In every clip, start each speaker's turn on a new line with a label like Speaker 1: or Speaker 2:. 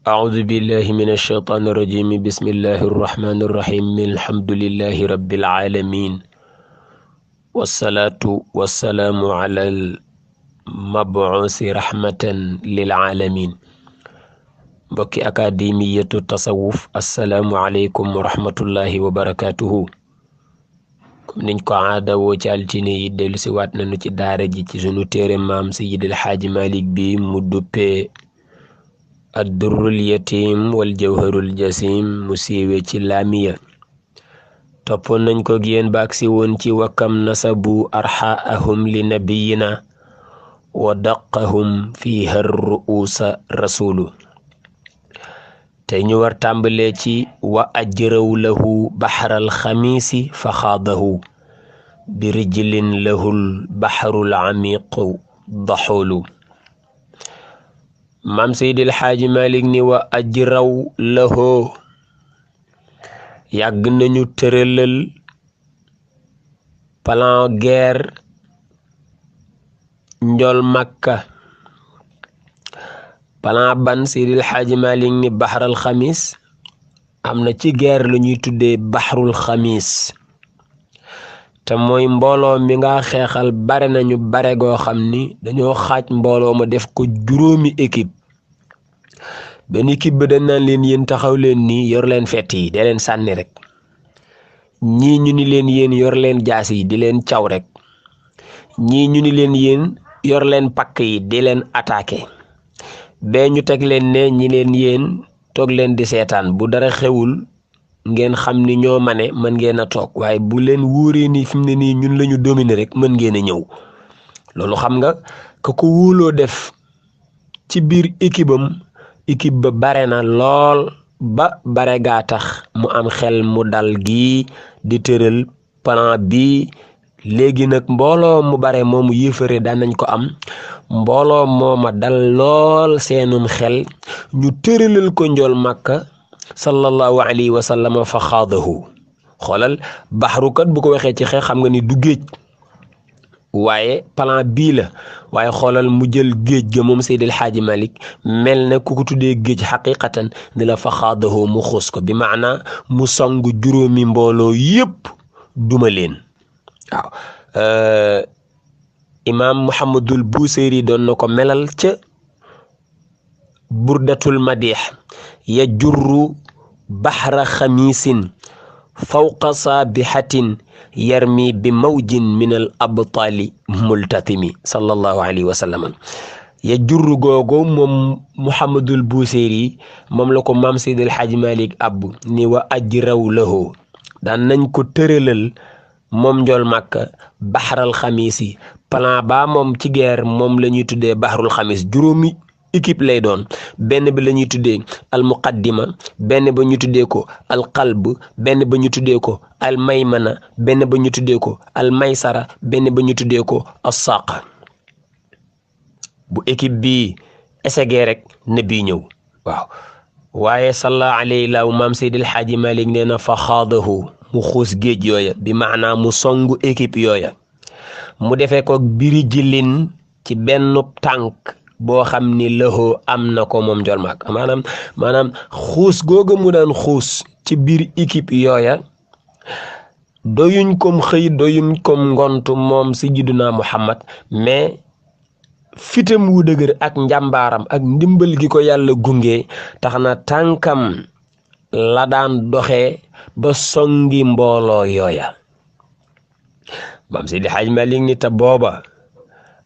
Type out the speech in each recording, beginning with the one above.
Speaker 1: أعوذ بالله من الشيطان الرجيم بسم الله الرحمن الرحيم الحمد لله رب العالمين والصلاة والسلام على المبعوث رحمة للعالمين بكي أكاديمية التصوف السلام عليكم ورحمة الله وبركاته comme niñ ko aada woo ci altine yi dellu si waat nañu ci daara ji ci sunu téere maam Seydil Xaaji Malik bi mu duppee addurrul yatim wal jawharul jasim mu siiwee ci laamiya toppoon nañ ko génn baak si woon ci wakkam nasabu arxaahum li nabiyina wa daqahum fiha ru'usa rasulu te ñu war tàmbalee ci wa ajraw lahu baxral xamiisi fa xaadahu bi rijlin lahul baxrul amiqu daxulu maam Seydil Xaaji Malik ni wa ajraw lahu yàgg nañu tëralal plan guerre njol Makka plan ban Seydil Xaaji Malik ni baxaral xamis am na ci guerre lu ñuy tuddee baxarul xamis te mooy mbooloo mi nga xeexal bare nañu bare goo xam ni dañoo xaaj mbooloo ma def ko juróomi équipe benn équipe ba dañ naan leen yéen taxaw leen nii yor leen fett yi dee leen sànni rek ñii ñu ni leen yéen yor leen jaas yi di leen caw rek ñii ñu ni leen yéen yor leen pakk yi di leen attaqué bee ñu teg leen ne ñi leen yéen toog leen di seetaan bu dara xewul ngeen xam ni ñoo mane mën ngeen a toog waaye bu leen wóoree ni fi mu ne nii ñun la ñu dominer rek mën ngeen a ñëw loolu xam nga ka ko wóoloo def ci biir équipe ba bare na lool ba bare gaa tax mu am xel mu dal gii di tëral plan bi léegi nag mbooloo mu bare moomu yéefare daan nañ ko am mbooloo mooma dal lool seenum xel ñu tëralal ko njool Makka sallallahu alayhi wa sallam fa xaadahu xoolal baxarukat bu ko waxee ci xeex xam nga ni du géej waaye plan bii la waaye xoolal mu jël géej ga moom Seydil Xaaji Malik mel na ku ko tuddee géej xaqiqatan ni la fa xaadahu mu xuus ko bi maana mu song juróomi mbooloo yépp duma leen waaw imaam Muhammadul Buseyri doon na ko melal ca burdatul madix ya jurru baxra xamisin fawqa saabihatin yarmi bi mawjin min al abtaali multatimi sallallahu alayhi wa sallam ya jurru googu moom Muhammadul Buseyri moom la ko maam Seydil Xaaji Malik abbu ni wa ajraw lahu daan nañ ko tëralal moom njool Makka baxaral xamis yi plan ba moom ci guerre moom la ñuy tuddee baxarul xamis juróomi équipe lay doon benn bi la ñuy tuddee al muqaddima benn ba ñu tuddee ko al qalb benn ba ñu tuddee ko al maymana benn ba ñu tuddee ko al maysara benn ba ñu tuddee ko as saqa bu équipe bi essayé rek ne bii ñëw waaw waaye salla alayhi laaw maam Seydil Xaaji Malik nee na fa xaadahu mu xuus géej yooya bi maanaa mu songu équipe yooya mu defee ko biri jilin ci benn tànk boo xam ni lëxoo am na ko moom njool Makka maanaam xuus googa mu daan xuus ci biir équipe yooya doyuñ kom xëy doyuñ kom ngontu moom sayyiduna Muhammad mais fitam wu dëgër ak njàmbaaram ak ndimbal gi ko yàlla gunge tax na tànkam la daan doxee ba songi mbooloo yooya maam Seydi Xaaji Malik ni te booba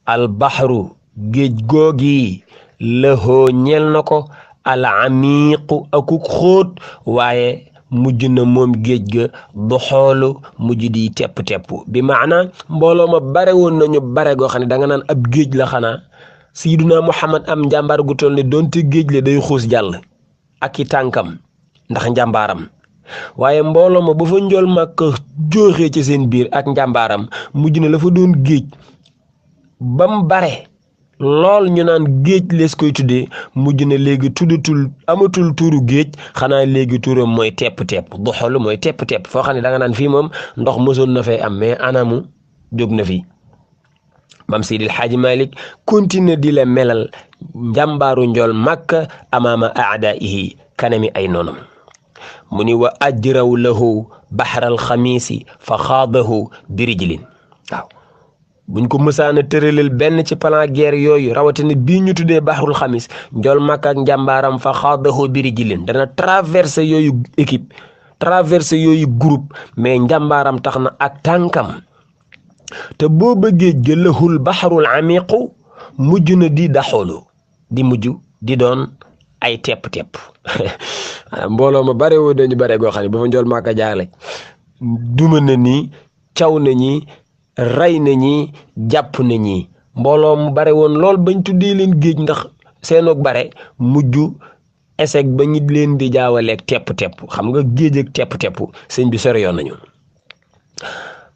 Speaker 1: al baxru géej googi lëxoo ñel na ko al amiqu akuk xóot waaye mujj na moom géej ga du xoolu mujj di tepp-tepp bi maana mbooloo ma bare woon nañu bare goo xam ne da nga naan ab géej la xanaa Sayyiduna Muhammad am njàmbaar gu toll ne doonte géej la day xuus jàll ak i tànkam ndax njàmbaaram waaye mbooloo ma ba fa njool Makka jooxee ci seen biir ak njàmbaaram mujj na la fa doon géej bam bare lool ñu naan géej lees koy tuddee mujj na léegi tuddatul amatul tuuru géej xanaa léegi tuuram mooy tepp-tepp du xol mooy tepp-tepp foo xam ne da nga naan fii moom ndox mësoon na fay am mais anamu jóg na fi Mam Seydil Xaaji Malik continue di la melal njàmbaaru njool Makka amaama aadaihi kanami ay noonam mu ni wa ajraw lahu baxral xamiisi fa xaadahu birijlin waaw buñ ko mësaana tëralal benn ci plan guerre yooyu rawatina bii ñu tuddee baxrul xamis njool Makka ak njàmbaaram fa xaadahu birijlin dana traversé yooyu équipe traversé yooyu groupe mais njàmbaaram tax na ak tànkam te boo bëggee jëlahul baxarul amiqu mujj na di daxoolu di mujj di doon ay tepp-tepp mbooloo ma bare woo dañu bare goo xam ne ba fa njool Makka jaale duma na ñi caw na ñi rey na ñi jàpp na ñi mbooloo mu bare woon lool bañ tuddee leen géej ndax seenoog bare mujj échec ba ñi leen di jaawaleeg tepp-tepp xam nga géej ak tepp-tepp sëñ bi sore yoon nañu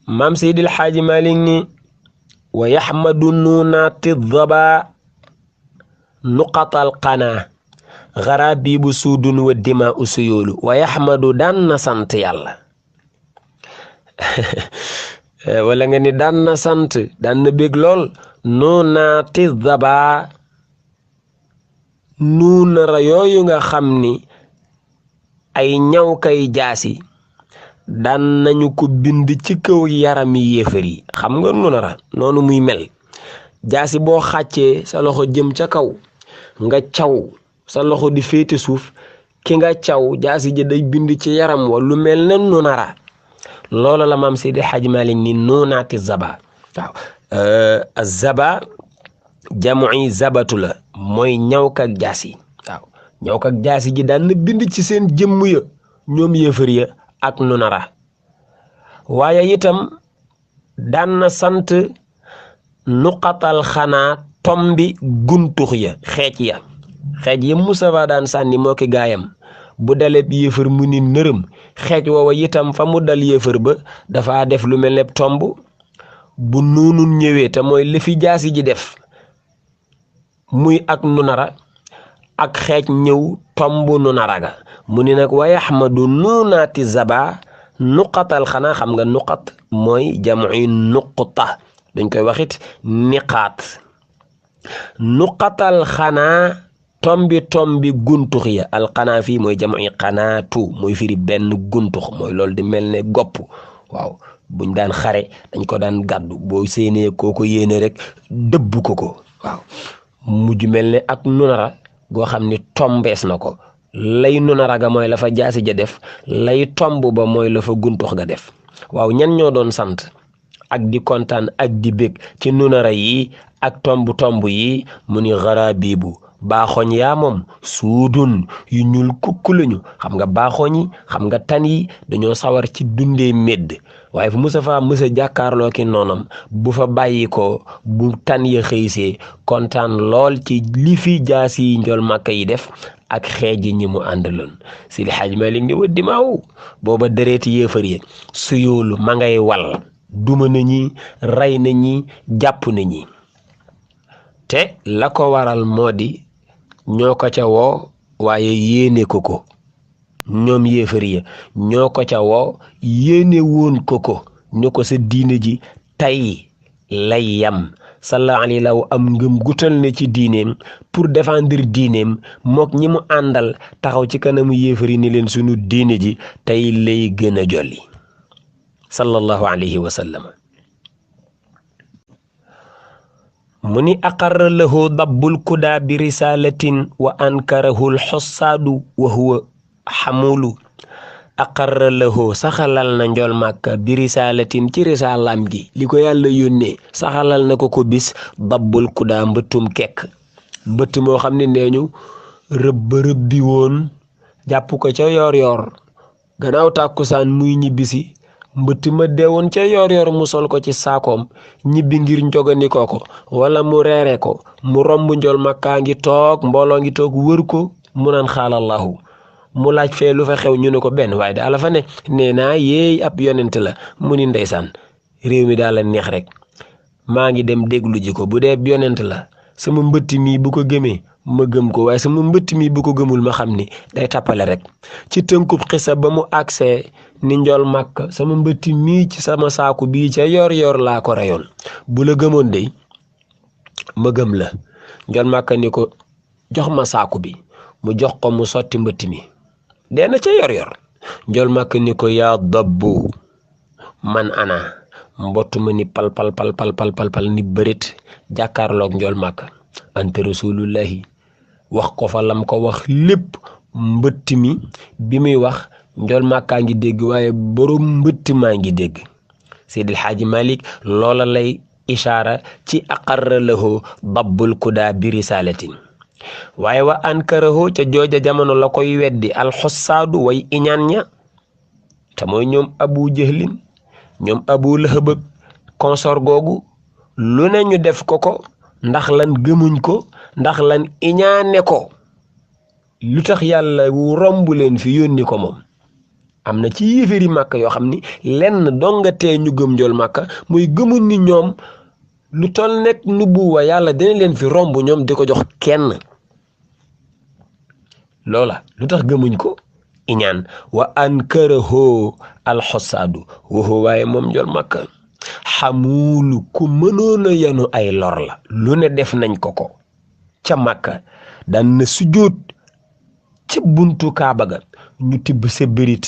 Speaker 1: Maam Seydil Xaaji Malik ni wa yaxmadu nuunaati daba nuqatal qanaa garabibu suudun wa dima usuyoolu wa yaxmadu daan na sant yàlla wala nga ni daan na sant daan na bég lool nuunaati daba nuunara yooyu nga xam ni ay ñaw kay jaasi daan nañu ko bind ci kaw yarami yéefar yi xam nga nunara noonu muy mel jaasi boo xàccee sa loxo jëm ca kaw nga caw sa loxo di féete suuf ki nga caw jaasi ji day bind ci yaram wa lu mel ne nunara loola la Maam Seydi Hadji Malick ni nuunaati zaba waaw zaba jamu'i zabatu la mooy ñawk ak jaasi waaw ñawk ak jaasi ji daan na bind ci seen jëmm ya ñoom yéefar ya ak nunara waaye itam daan na sant nuqatal xanaa tombi guntux ya xeej ya Mustafa daan sànni moo ki gaayam bu daleb yéefar mu ni nërëm xeej woowa itam fa mu dal yéefar ba dafa def lu mel ne tomb bu nuunun ñëwee te mooy li fi jaasi ji def muy ak nunara ak xeej ñëw tomb nunara ga mu ni nag wa yaxmadu nuunaati zaba nuqatal xanaa xam nga nuqat mooy jamu'i nuqta dañ koy waxit niqaat nuqatal xanaa tombi guntux ya alxanaa fii mooy jamu'i xanaatu mooy firi benn guntux mooy loolu di mel ne gopp waaw buñ daan xare dañ ko daan gàddu boo séenee kooko yéene rek dëbb ko waaw mujj mel ne ak nunara goo xam ni tombees na ko lay nunara ga mooy la fa jaasi ja def lay tomb ba mooy la fa guntux ga def waaw ñan ñoo doon sant ak di kontaan ak di bég ci nunara yi ak tomb yi mu ni garabibu baaxoñ yaa moom suudun yu ñuul kukk lañu xam nga baaxoñ yi xam nga tan yi dañoo sawar ci dundee médd waaye fu Mustafa mësa jàkkaarloo ki noonam bu fa bàyyi ko bu tan ya xëysee kontaan lool ci li fi jaasi yi njool Makka yi def ak xeeji ñi mu àndaloon Seydi Hadji Malick ni wa dimaaw booba dereeti yéefar yi su yoolu ma ngay wal duma na ñi rey na ñi jàpp na ñi te la ko waral moo di ñoo ko ca woo waaye yéene ko ñoom yéefar yi ñoo ko ca woo yéene woon ko ñu ko sa diine ji tey lay yam sallallahu alayhi wa am ngëm gutal ne ci diineem pour défendre diineem mook ñi mu àndal taxaw ci kanamu yéefar yi ni leen sunu diine ji tey lay gën a jolli sallallahu alayhi wa sallam mu ni aqarra lahu dabbul kudaa bi risalatin wa ankarahu lxossaadu wa huwa xamulu aqarra lahu saxalal na njool Makka bi risalatin ci risalaam gi li ko yàlla yónnee saxalal na ko bis dabbul kudaa mbëttum kekk mbëtt moo xam ne nee ñu rëbbi woon jàpp ko ca yoor gannaaw tàkkusaan muy ñibbisi mbëtt ma deewoon ca yor mu sol ko ci saakoom ñibbi ngir njogani ko wala mu reere ko mu romb njool Makka ngi toog mbooloo ngi toog wër ko mu naan xaalallahu mu laaj fee lu fa xew ñu ne ko benn waaye daal la fa ne nee naa yéey ab yonent la mu ni ndeysaan réew mi daal la neex rek maa ngi dem déglu ji ko bu dee yonent la sama mbëtt mi bu ko gëmee ma gëm ko waaye sama mbëtt mi bu ko gëmul ma xam ni day tappale rek ci tënkub xisa ba mu agsee ni njool Makka sama mbëtt mii ci sama saaku bii ca yor laa ko reyoon bu la gëmoon de ma gëm la. njool màkka ni ko jox ma saaku bi, mu jox ko mu sotti mbëtt mi dee na ca yor njool màkka ni ko yaa dabbu man ana, mbott ma ni pal ni bërit jàkkaarloog njool màkka anta rasulullahi, wax ko fa lam ko wax lépp. mbëtt mi bi muy wax njool màkkaa ngi dégg waaye borom mbëtt maa ngi dégg. Seydil Xaaji Malik loola lay ishaara ci aqarra lahu dabbul kudaa bi risalatin. waaye wa ankarahu ca jooja jamono la koy weddi alxussaadu way iñaan ña te mooy ñoom abu jahlin ñoom abu lahab consort googu lu ne ñu def ko ndax lan gëmuñ ko, ndax lan iñaane ko. lu tax yàlla romb leen fi yónni ko moom. am na ci yéeféeri màkka yoo xam ni lenn dongatee ñu gëm njool màkka muy gëmuñ ni ñoom lu toll nekk nubuwa yàlla dina leen fi romb ñoom di ko jox kenn. loola lu tax gëmuñ ko iñaan. wa ankarahu alxosaadu waxu waaye moom njool màkka xamuulu ku mënoon a yanu ay lor la. lu ne def nañ ko ca màkka daan na sujjóot ca buntu kaaba ga ñu tibb sa bërit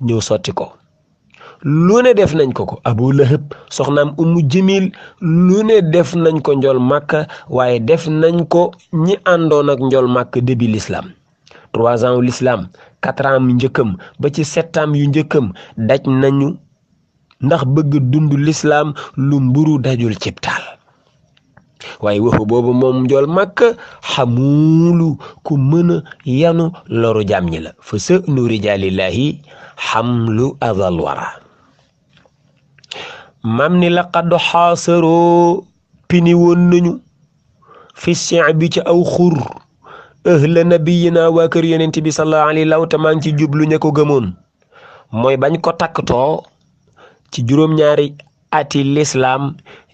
Speaker 1: ñëw sotti ko. lu ne def nañ ko abu lahab soxnaam ummu jamil lu ne def nañ ko njool màkka waaye def nañ ko ñi àndoon ak njool màkka début l'islam 3 ans l'islam 4 ans yu njëkkam ba ci 7 ans yu njëkkam daj nañu ndax bëgg dund l'islam lu mburu dajul cib taal. waaye waxu boobu moom njool màkka xamuulu ku mën a yanu loru jaam ñi la. fa sa'nu rijaalillahi xamlu adal wara. mam ni laqad xaasaroo pini woon nañu fi bi ci aw xur ahla nabiyina waa kër yonent bi sallallahu alayhi wa sallam maa ngi ci jublu ña ko gëmoon mooy bañ ko takktoo ci juróom-ñaari ati l'islam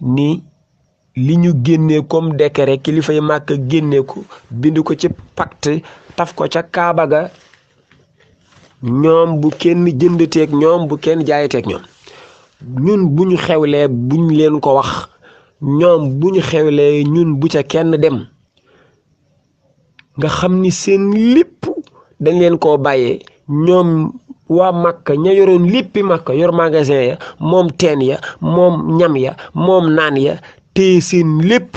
Speaker 1: ni li ñu génnee comme décret kilifa yi màkk génne ko bind ko ci pacte taf ko ca kaaba ga ñoom bu kenn jëndateeg ñoom bu kenn jaayateeg ñoom. ñun bu ñu xewlee buñ leen ko wax, ñoom bu ñu xewlee ñun bu ca kenn dem. nga xam ni seen lépp dañ leen koo bàyyee ñoom waa Makka ña yoroon léppi Makka yor magasin ya moom teen ya moom ñam ya moom naan ya te seen lépp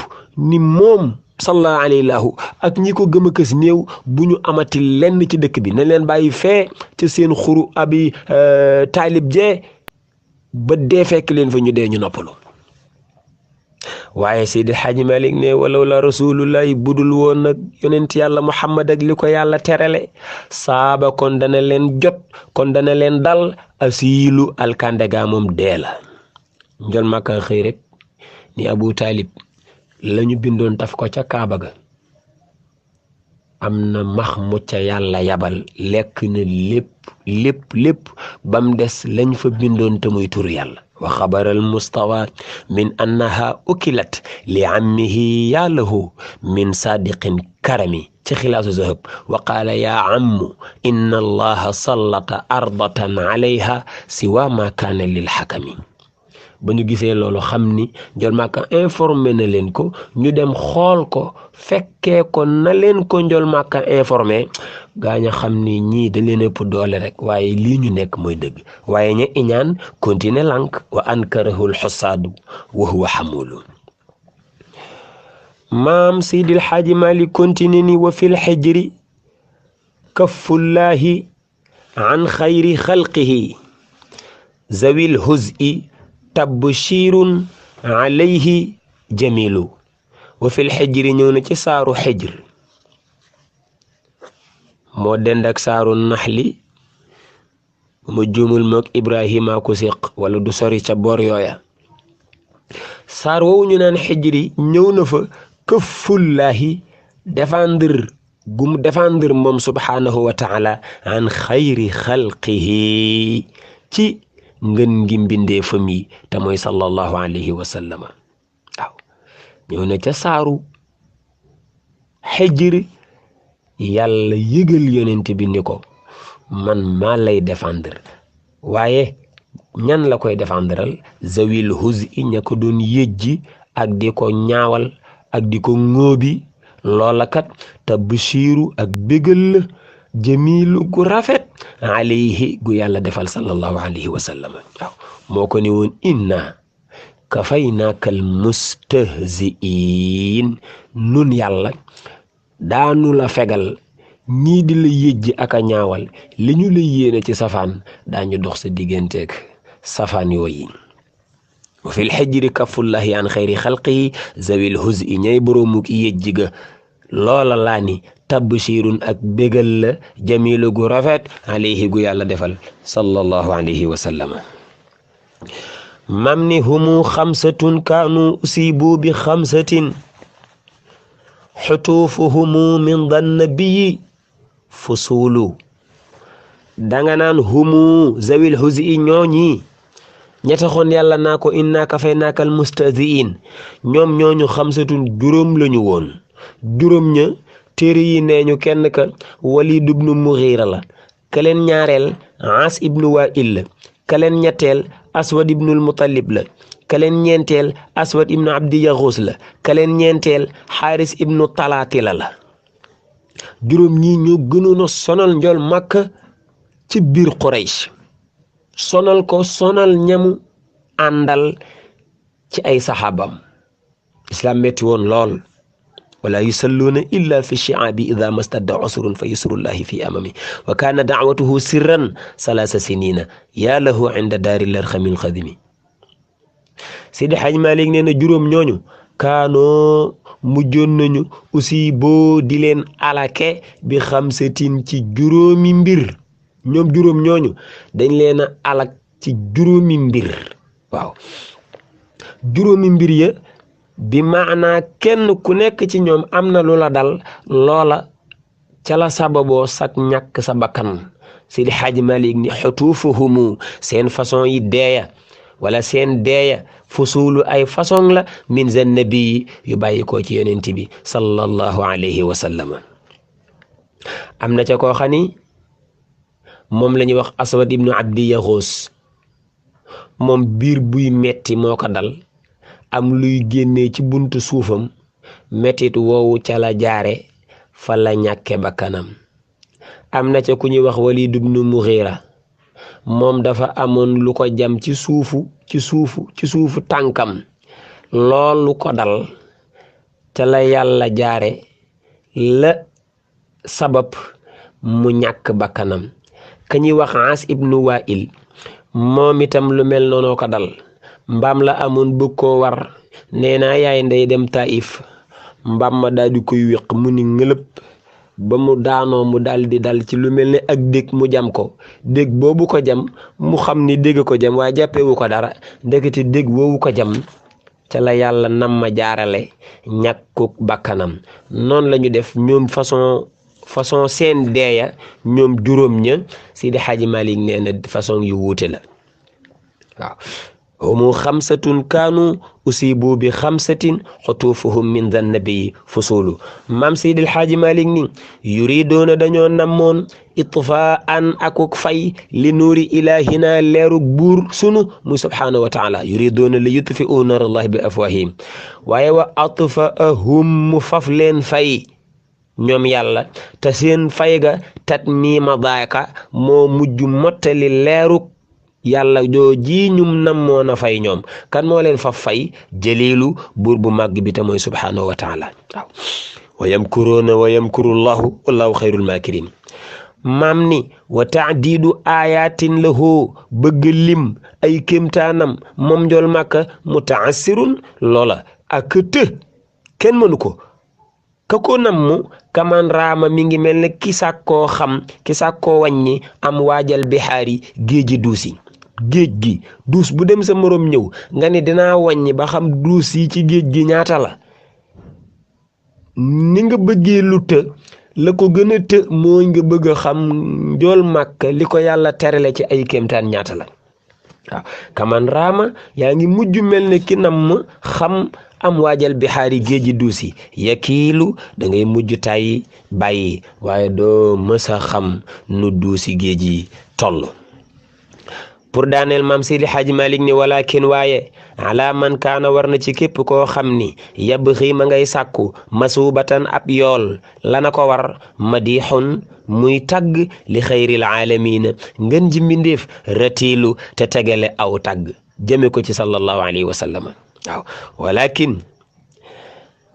Speaker 1: ni moom sallallahu alayhi wa ak ñi ko gëm a kës néew bu ñu amati lenn ci dëkk bi nañ leen bàyyi fee ci seen xuru abi taalib jee ba dee fekk leen fa ñu dee ñu noppalu. waaye Seydi Xaaji Malik ne walaw la rasulullahi budul woon nag yonent yàlla Muhammad ak li ko yàlla terale saaba kon dana leen jot kon dana leen dal asiilu alkandega moom dee la. njol Makka xëy rek ni Abu Talib lañu bindoon taf ko ca Kaaba ga am na max mu ca yàlla yabal lekk na lépp bam des lañ fa bindoon te muy tur yàlla. wa xabaral mustawa min annaha ukilat li ammihi yaalahu min sadiqin karami ci xilaasu zahab wa qaala yaa ammu inna allaha sallata ardatan alayha siwa ma kaana lil xakami. ba ñu gisee loolu xam ni Njol Makka informé na leen ko ñu dem xool ko fekkee ko na leen ko Njol Makka informé gaañ a xam ni ñii da leen ëpp doole rek waaye lii ñu nekk mooy dëgg waaye ña iñaan continué lànk wa ankarahul xusaadu wa huwa xamulu. maam Seydil Xaaji Malik continué ni wa fil xijri kaffullahi an xayri xalqihi zawil huz'i tabshirun alayhi jamilu. wa fil xijri ñëw na ci saaru xijr moo dend ak saaru naxli mu jumul mook Ibrahima ko séq wala du sori ca boor yooya. saar woowu ñu naan xijri ñëw na fa këffullaahi défendre gum défendre moom subhaanahu wa taala an xayri xalqihi ci ngën ngi mbindee fam yi te mooy sallallahu alayhi wa sallama. waaw ñëw na ca saaru xijri yàlla yëgal yonent bi ni ko man maa lay défendre waaye ñan la koy défendral zawil huz'i ña ko doon yëjji ak di ko ñaawal ak di ko ŋóobi loola kat tabshiru ak bégal la jamilu gu rafet alayhi gu yàlla defal sallallahu alayhi wa sallam waaw moo ko ni woon inna kafaynaaka al mustahziin nun yàlla daanu la fegal ñii di la yëjji ak a ñaawal li ñu la yéene ci safaan daañu dox sa digganteeg safaan yooyi wa fil xijri kafullahi an xayri xalqihi zawil huzi ñay boroomuk yëjji ga loola laa ni tabshirun ak bégal la jamilu gu rafet alayhi gu yàlla defal sallallahu alayhi wa sallam mam ni humu xamsatun kaanu usibu bi xamsatin xutuufuhumu min dannabiyi fusulu danga naan humu zawil huzi ñooñi ña taxoon yàlla naa ko inna kafaynaaka al mustahziin ñoom ñooñu xamsatun juróom lañu woon juróom ña téere yi nee ñu kenn ka Walid ibnu Mughira la ka leen ñaareel As ibnu Wa'il la ka leen ñetteel Aswad ibnul Muttalib la ka leen ñeenteel Aswad ibnu Abdi Yaghus la ka leen ñeenteel Xaaris ibnu Talatila la juróom ñi ñoo gënoon a sonal njool Makka ci biir Quraysh sonal ko sonal ñamu àndal ci ay saxaabam islam metti woon lool wala yusalluuna illa fi shi'aabi ida mastadda usrun fa yusrullahi fi amami wa kaana da'watuhu sirran salaasa sinina yaa lahu inda daari larxamil xadimi Seydi Hajj Maalik nee na juróom ñooñu kaanoo mujjoon nañu aussi boo di leen alake bi xamsatin ci juróomi mbir ñoom juróom ñooñu dañ leen a alak ci juróomi mbir waaw juróomi mbir ya bi maanaa kenn ku nekk ci ñoom am na lu la dal loola ca la sababoo sak ñàkk sa bakkan Seydi Hajji Malik ni xutuufuhumu seen façon yi deeya wala seen deeya fusulu ay façon la min zen nabi yu bàyyi ko ci yonent bi sallallahu alayhi wa sallam am na ca koo xam ni moom la ñuy wax Aswad ibnu Abdi Yaghus moom biir buy metti moo ko dal am luy génnee ci buntu suufam mettit woowu ca la jaare fa la ñàkke bakkanam am na ca ku ñuy wax Walid ibnu Mughira moom dafa amoon lu ko jam ci suufu tànkam loolu ko dal ca la yàlla jaare la sabab mu ñàkk bakkanam ka ñuy wax As ibnu Wa'il moom itam lu mel noonu ko dal mbaam la amoon bëgg koo war nee naa yaay ndey dem Taif mbaam ma daal di koy wéq mu ni ngëlëb ba mu daanoo mu daal di dal ci lu mel ne ak dég mu jam ko dég boobu ko jam mu xam ni dégg ko jam waaye jàppewu ko dara ndekete dég woowu ko jam ca la yàlla nam ma jaarale ñàkkuk bakkanam noonu la ñu def ñoom façon seen deeya ñoom juróom ña Seydi Hajji Malik nee na façon yu wuute la waaw humu xamsatun kaanu usibu bi xamsatin xutuufuhum min dhan nabi fusulu maam Seydi Hajji Malik ni yuridoona dañoo namoon itfaan akuk fay li nuuri ilahina leeruk buur sunu muy subhanahu wa taala yuridoona li yutfi'u nar allahi bi afwahihim waaye wa atfaahum mu faf leen fay ñoom yàlla te seen fay ga tat miima daaka moo mujj mottali leeruk yàlla joo ji ñum nammoon a fay ñoom kan moo leen fa fay jëlilu buur bu màgg bi te mooy subhanahu wa taala waaw wa yamkuruuna wa yamkurullahu wallahu xayrul makirin maam ni wa taadidu ayatin lahu bëgg lim ay kémtaanam moom njool màkka mutaassirun loola ak të kenn mënu ko ka ko nammu kaman raama mi ngi mel ne ki sàkkoo xam ki sàkkoo wàññi am waajal bixaari géeji duusi géej gi duus bu dem sa morom ñëw nga ne dinaa wàññi ba xam duus yi ci géej gi ñaata la ni nga bëggee lu të la ko gën a të mooy nga bëgg a xam njool màkk li ko yàlla terale ci ay kéemtaan ñaata la waaw kaman raama yaa ngi mujj mel ne ki namm xam am waajal bixaari géeji duusi yakiilu da ngay mujj tàyyi bàyyi waaye doo mës a xam nu duusi géej yi toll pour daaneel maam Seydi Hadji Malick ni walakin waaye ala man kaana war na ci képp koo xam ni yabxi ma ngay sàkku masubatan ab yool lana ko war madixun muy tagg li xayril aalamiina ngën ji mbindéef ratiilu te tegale aw tagg jëme ko ci sallallahu alayhi wa sallam waaw walakin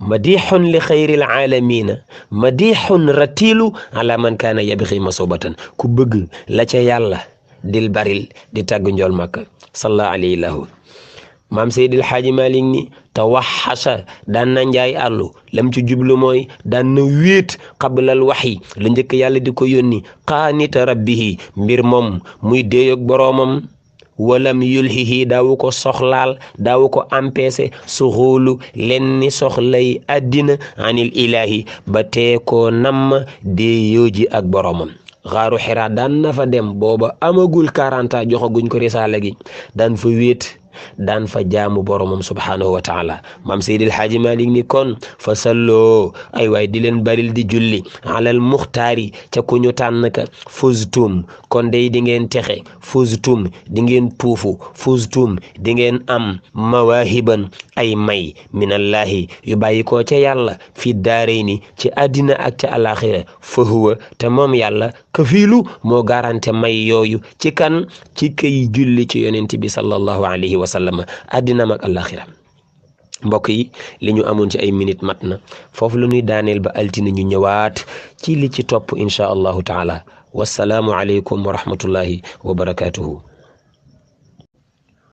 Speaker 1: madixun li xayril aalamiina madixun ratiilu ala man kaana yabxi masubatan ku bëgg la ca yàlla dil baril di tàgg njool Makka sallallahu alayhi lahu maam Seydil Hadji Malick ni tawaxasa daan na njaay àllu lam ci jublu mooy daan na wéet qablal waxyi la njëkk yàlla di ko yónni qaanita rabbihi mbir moom muy déeyog boroomam walam yulhihi daawu ko soxlaal daawu ko empêché suxuulu len ni soxlay àddina anil ilahi ba tee koo namm déeyooji ak boroomam xaaru Xiraa daan na fa dem booba amagul 40 ans joxaguñ ko risaala gi daan fa wéet daan fa jaamu boromam subhanahu wa taala maam Seydil Hadji Malick ni kon fa salloo ay waay di leen baril di julli alal muxtaari ca ku ñu tànn ka fuztum kon day di ngeen texe fuztum di ngeen puufu fuztum di ngeen am mawaahiban ay may minallahi yu bàyyi koo ca yàlla fi daarayni ci àddina ak ca alaxira fa huwa te moom yàlla kafiilu moo garante may yooyu ci kan ci kay julli ci yonent bi sallallahu alayhi wa sallam àddina mag alaxira mbokk yi li ñu amoon ci ay minute mat na foofu la ñuy daaneel ba altine ñu ñëwaat ci li ci topp insha allahu taala wassalaamu aleykum wa rahmatullahi wa barakatuhu